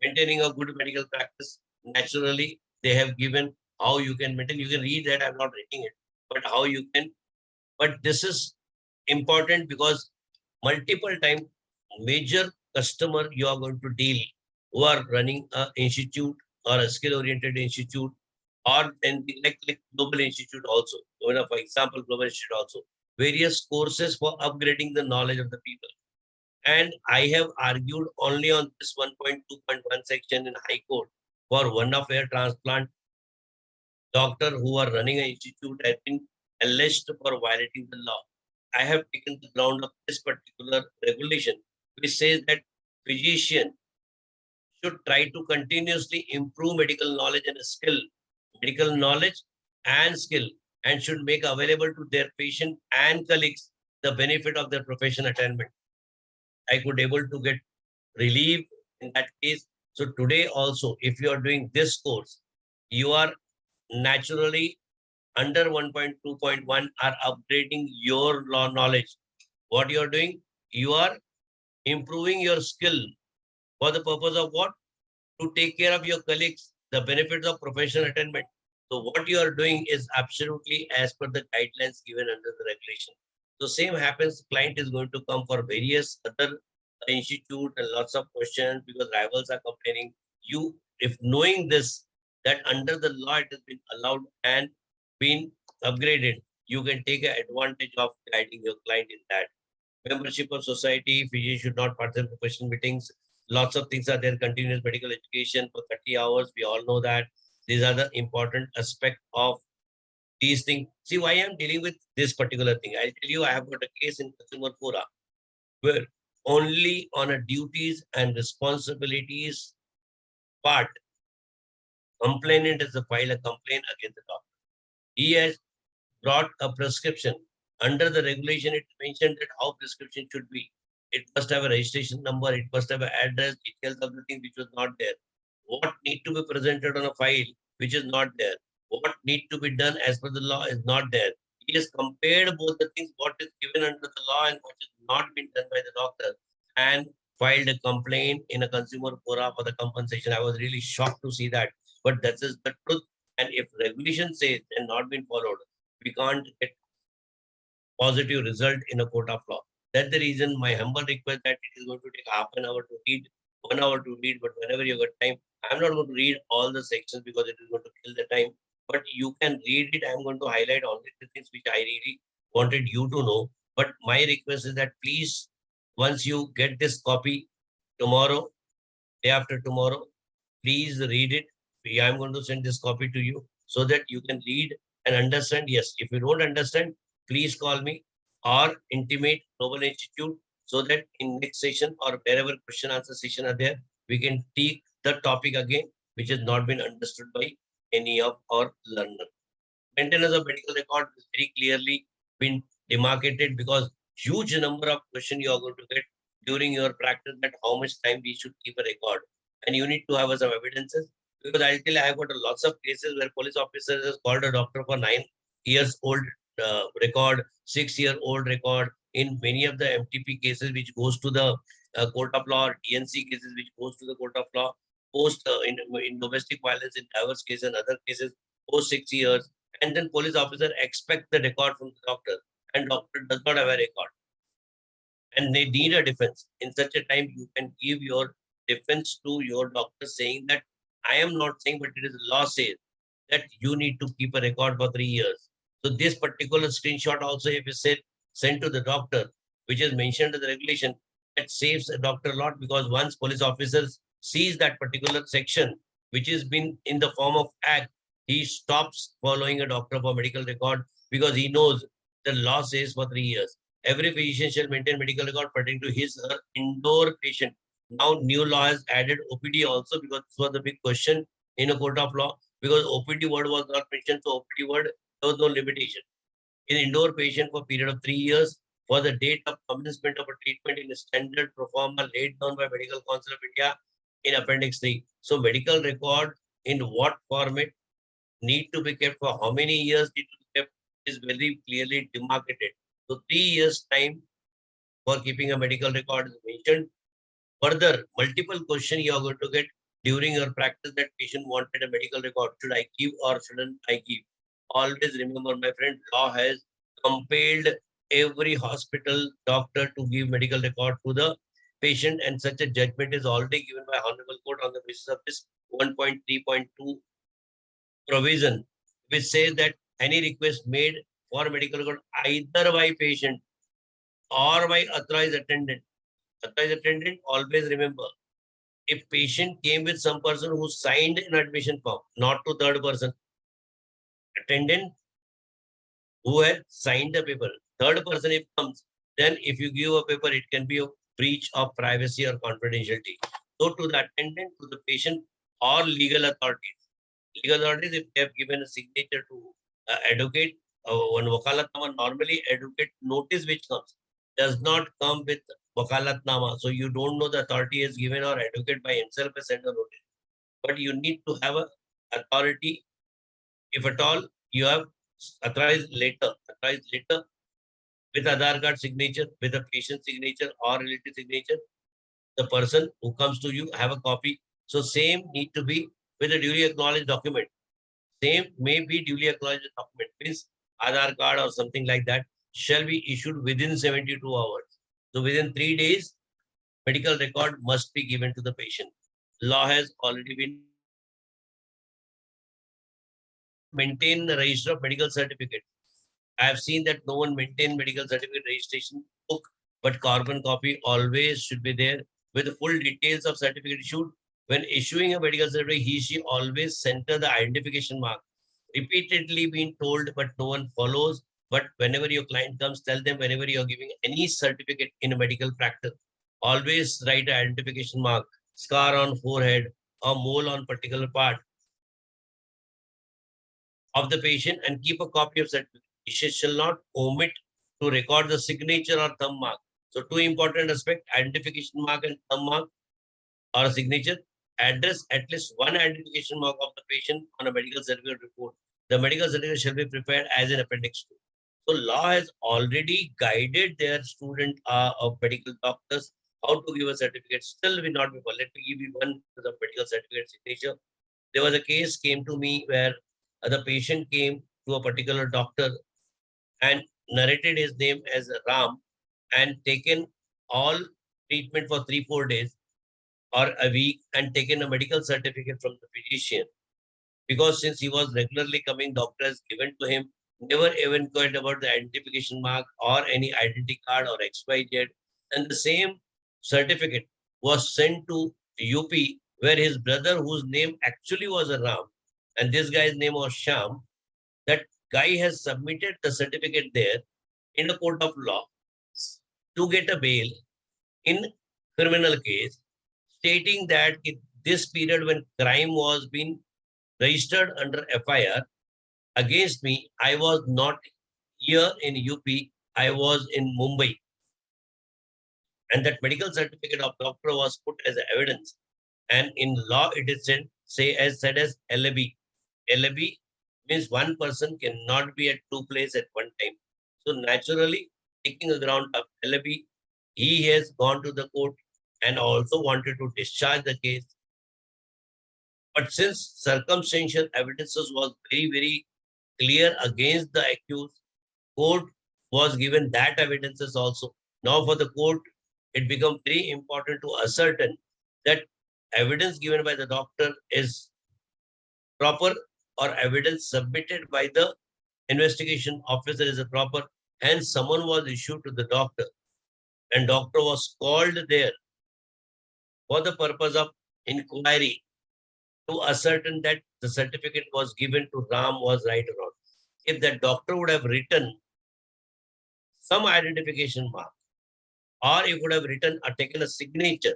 maintaining a good medical practice. Naturally, they have given how you can maintain. You can read that. I'm not reading it, but how you can. But this is important because multiple time major customer you are going to deal who are running a institute or a skill oriented institute or and like global institute also. For example, global institute also various courses for upgrading the knowledge of the people. And I have argued only on this 1.2.1 section in High Court for one of air transplant doctor who are running an institute has been alleged for violating the law. I have taken the ground of this particular regulation, which says that physician should try to continuously improve medical knowledge and skill, medical knowledge and skill, and should make available to their patient and colleagues the benefit of their profession attainment. I could able to get relief in that case. So today also, if you are doing this course, you are naturally under 1.2.1 are upgrading your law knowledge. What you are doing, you are improving your skill for the purpose of what? To take care of your colleagues, the benefits of professional attainment. So what you are doing is absolutely as per the guidelines given under the regulation. So same happens, client is going to come for various other institute and lots of questions because rivals are complaining. You, if knowing this, that under the law it has been allowed and been upgraded, you can take advantage of guiding your client in that. Membership of society, physicians should not participate in professional meetings. Lots of things are there. Continuous medical education for 30 hours. We all know that. These are the important aspect of these things. See why I'm dealing with this particular thing. I'll tell you, I have got a case in Consumer Fora where only on a duties and responsibilities part, complainant is to file a complaint against the doctor. He has brought a prescription. Under the regulation, it mentioned that how prescription should be. It must have a registration number, it must have an address, details of the thing which was not there. What need to be presented on a file which is not there. What need to be done as per the law is not there. He has compared both the things, what is given under the law and what is not been done by the doctor, and filed a complaint in a consumer forum for the compensation. I was really shocked to see that. But that is the truth. And if regulation says and not been followed, we can't get positive result in a court of law. That's the reason my humble request that it is going to take half an hour to read, 1 hour to read, but whenever you got time, I'm not going to read all the sections because it is going to kill the time. But you can read it. I'm going to highlight only the things which I really wanted you to know. But my request is that please, once you get this copy tomorrow, day after tomorrow, please read it. I'm going to send this copy to you so that you can read and understand. Yes, if you don't understand, please call me or intimate Global Institute so that in next session or wherever question answer session are there, we can take the topic again, which has not been understood by any of our learners. Maintenance of medical record is very clearly been demarcated because huge number of questions you are going to get during your practice that how much time we should keep a record. And you need to have some evidences because I'll tell you, I've got lots of cases where police officers has called a doctor for 9 years old record, 6-year-old record. In many of the MTP cases, which goes to the court of law, DNC cases, which goes to the court of law, post in domestic violence, in diverse cases and other cases, post 6 years, and then police officer expect the record from the doctor, and doctor does not have a record, and they need a defense. In such a time, you can give your defense to your doctor saying that I am not saying, but it is law says that you need to keep a record for 3 years. So this particular screenshot also, if you said sent to the doctor, which is mentioned in the regulation, that saves a doctor a lot because once police officers sees that particular section, which has been in the form of act, he stops following a doctor for medical record because he knows the law says for 3 years. Every physician shall maintain medical record pertaining to his or her indoor patient. Now, new law has added OPD also because this was the big question in a court of law because OPD word was not mentioned. So OPD word, there was no limitation. In indoor patient for a period of 3 years for the date of commencement of a treatment in a standard performer laid down by Medical Council of India in Appendix 3. So medical record in what format need to be kept for how many years need to be kept is very clearly demarcated. So 3 years time for keeping a medical record is mentioned. Further, multiple question you are going to get during your practice that patient wanted a medical record. Should I give or shouldn't I give? Always remember, my friend, law has compelled every hospital doctor to give medical record to the patient, and such a judgment is already given by Honorable Court on the basis of this 1.3.2 provision, which says that any request made for medical record either by patient or by authorized attendant. Authorized attendant, always remember, if patient came with some person who signed an admission form, not to third person, attendant who has signed the paper, third person if comes, then if you give a paper, it can be a breach of privacy or confidentiality. So to the attendant, to the patient, or legal authorities. Legal authorities, if they have given a signature to advocate, one wakalatnama, normally advocate notice which comes does not come with wakalatnama. So you don't know the authority is given or advocate by himself has sent a notice. But you need to have a authority, if at all you have authorized letter with Aadhaar card signature, with a patient signature or relative signature. The person who comes to you have a copy. So same need to be with a duly acknowledged document. Same may be duly acknowledged document, means Aadhaar card or something like that shall be issued within 72 hours. So within 3 days, medical record must be given to the patient. Law has already been maintain the register of medical certificate. I have seen that no one maintain medical certificate registration book, but carbon copy always should be there with the full details of certificate issued. When issuing a medical certificate, he, she always center the identification mark. Repeatedly been told, but no one follows. But whenever your client comes, tell them whenever you're giving any certificate in a medical practice, always write an identification mark, scar on forehead or mole on particular part of the patient, and keep a copy of certificate. Patient shall not omit to record the signature or thumb mark. So two important aspects, identification mark and thumb mark or signature. Address at least one identification mark of the patient on a medical certificate report. The medical certificate shall be prepared as an appendix two. So law has already guided their student of medical doctors how to give a certificate. Still will not be. Let me give you one of the medical certificate signature. There was a case came to me where the patient came to a particular doctor and narrated his name as Ram and taken all treatment for 3-4 days or a week and taken a medical certificate from the physician. Because since he was regularly coming, doctor has given to him, never even inquired about the identification mark or any identity card or XYZ. And the same certificate was sent to UP, where his brother, whose name actually was a Ram, and this guy's name was Sham, that guy has submitted the certificate there in a court of law to get a bail in criminal case, stating that in this period when crime was being registered under FIR against me, I was not here in UP, I was in Mumbai. And that medical certificate of doctor was put as evidence. And in law, it is said as LAB. LAB means one person cannot be at two places at one time. So naturally, taking a ground of LAB, he has gone to the court and also wanted to discharge the case. But since circumstantial evidences was very, very clear against the accused, court was given that evidences also. Now for the court, it becomes very important to ascertain that evidence given by the doctor is proper or evidence submitted by the investigation officer is a proper. Hence, someone was issued to the doctor and doctor was called there for the purpose of inquiry to ascertain that the certificate was given to Ram was right or not. If that doctor would have written some identification mark, or he would have written or taken a signature,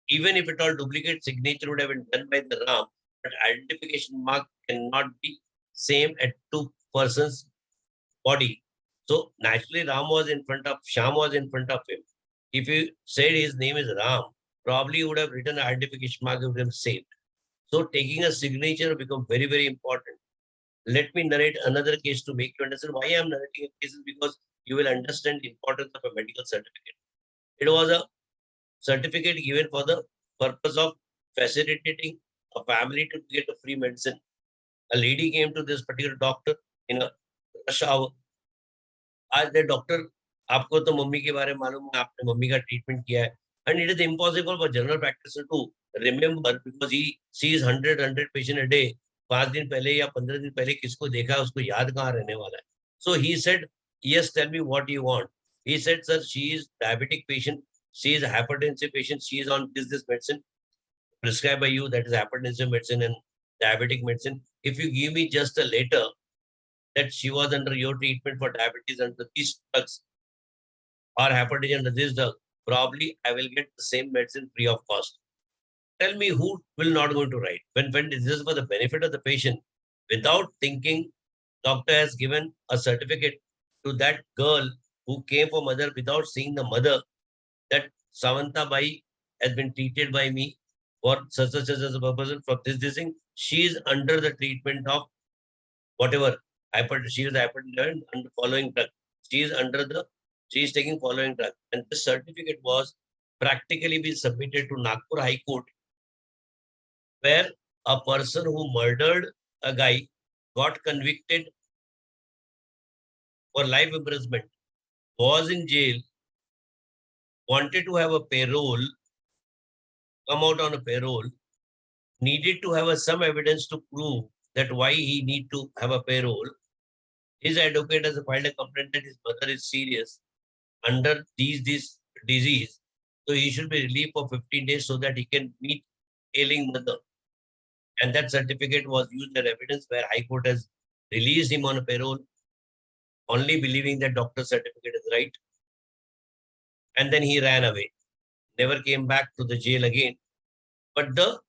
even if it all duplicate signature would have been done by the Ram, but identification mark cannot be same at two persons' body. So naturally, Ram was in front of Sham was in front of him. If you said his name is Ram, probably he would have written an identification mark, would have saved. So taking a signature become very, very important. Let me narrate another case to make you understand why I am narrating a case is because you will understand the importance of a medical certificate. It was a certificate given for the purpose of facilitating a family to get a free medicine. A lady came to this particular doctor in a rush hour. आज the doctor, आपको तो mummy के बारे में मालूम है, आपने mummy का ट्रीटमेंट किया है. And it is impossible for general practitioner to remember because he sees 100 patient a day. 5 दिन पहले या 15 दिन पहले किसको देखा है, उसको याद कहाँ रहने वाला है. So he said, yes, tell me what you want. He said, sir, she is diabetic patient, she is hypertensive patient, she is on this medicine prescribed by you, that is hypertensive medicine and diabetic medicine. If you give me just a letter that she was under your treatment for diabetes under these drugs or hypertension under this drug, probably I will get the same medicine free of cost. Tell me who will not going to write when this is for the benefit of the patient. Without thinking, doctor has given a certificate to that girl who came for mother without seeing the mother that Samantha Bai has been treated by me for such as a purpose for this thing. She is under the treatment of whatever she is hypertension and following drug. She is taking following drug. And this certificate was practically been submitted to Nagpur High Court, where a person who murdered a guy got convicted for life imprisonment, was in jail, wanted to have a payroll, come out on a payroll, needed to have some evidence to prove that why he need to have a payroll. His advocate has filed a complaint that his mother is serious under this disease. So he should be relieved for 15 days so that he can meet ailing mother. And that certificate was used as evidence where High Court has released him on a payroll, only believing that doctor's certificate is right. And then he ran away, never came back to the jail again. But the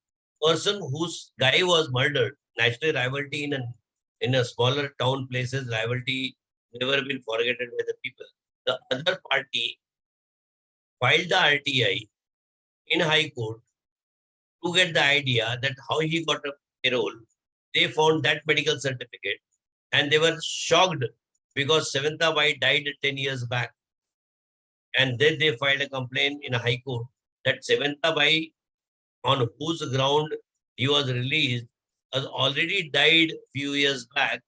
person whose guy was murdered, naturally rivalry in a smaller town places, rivalry never been forgotten by the people. The other party filed the RTI in High Court to get the idea that how he got a payroll. They found that medical certificate and they were shocked because Samantha Bai died 10 years back. And then they filed a complaint in a High Court that Samantha Bai, on whose ground he was released, has already died few years back.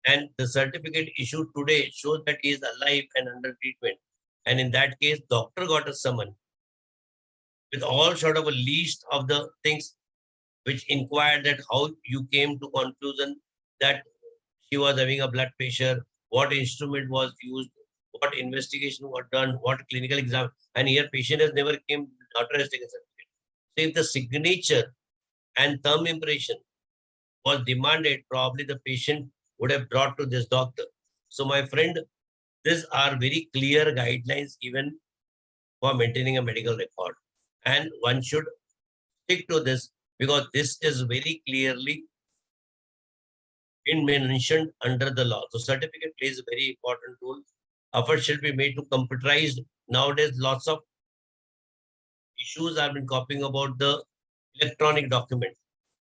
And the certificate issued today shows that he is alive and under treatment. And in that case, doctor got a summon with all sort of a list of the things which inquired that how you came to conclusion that she was having a blood pressure, what instrument was used, what investigation was done, what clinical exam, and here patient has never came, doctor has taken certificate. So if the signature and thumb impression was demanded, probably the patient would have brought to this doctor. So my friend, these are very clear guidelines given for maintaining a medical record. And one should stick to this because this is very clearly been mentioned under the law. So certificate plays a very important role. Effort should be made to computerize. Nowadays, lots of issues have been copying about the electronic document.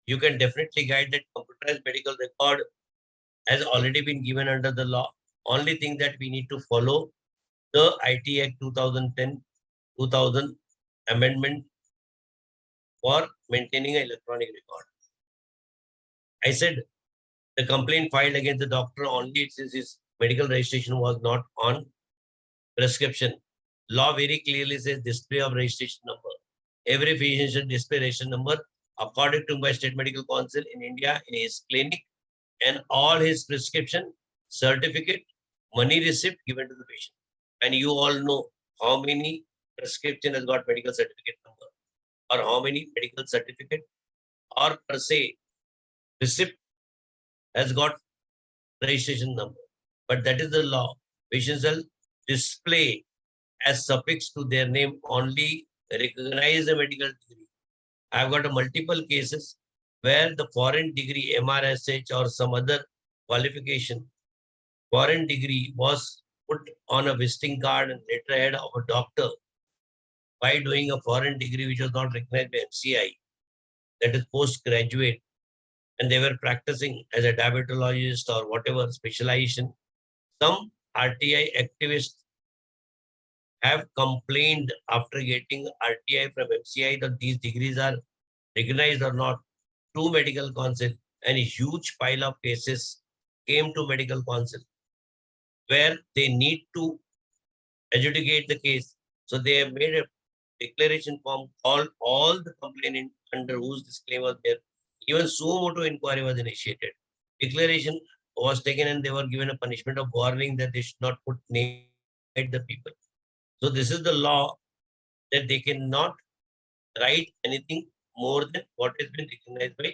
You can definitely guide that computerized medical record has already been given under the law. Only thing that we need to follow the IT Act 2010, 2000 amendment for maintaining an electronic record. I said the complaint filed against the doctor only since his medical registration was not on prescription. Law very clearly says display of registration number. Every patient should display registration number according to my state medical council in India in his clinic and all his prescription, certificate, money receipt given to the patient. And you all know how many prescription has got medical certificate number or how many medical certificate or per se receipt has got registration number. But that is the law. Patients shall display as suffix to their name only recognize a medical degree. I've got a multiple cases where the foreign degree, MRSH or some other qualification, foreign degree was put on a visiting card and letterhead of a doctor by doing a foreign degree which was not recognized by MCI, that is postgraduate, and they were practicing as a diabetologist or whatever specialization. Some RTI activists have complained after getting RTI from MCI that these degrees are recognized or not, to medical council, and a huge pile of cases came to medical council where they need to adjudicate the case. So they have made a declaration form, called all the complainant under whose this claim was there. Even suo motu inquiry was initiated. Declaration was taken and they were given a punishment of warning that they should not put name and invite the people. So this is the law, that they cannot write anything more than what has been recognized by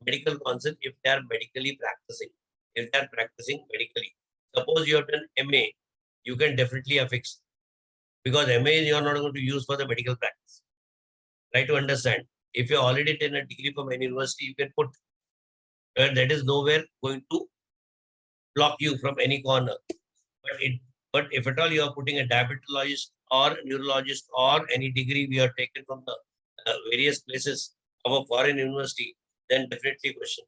medical council if they are medically practicing. If they are practicing medically. Suppose you have done MA, you can definitely affix, because MA you are not going to use for the medical practice. Try to understand. If you already taken a degree from any university, you can put, that is nowhere going to block you from any corner. But if at all you are putting a diabetologist or neurologist or any degree we are taken from the various places of a foreign university, then definitely question.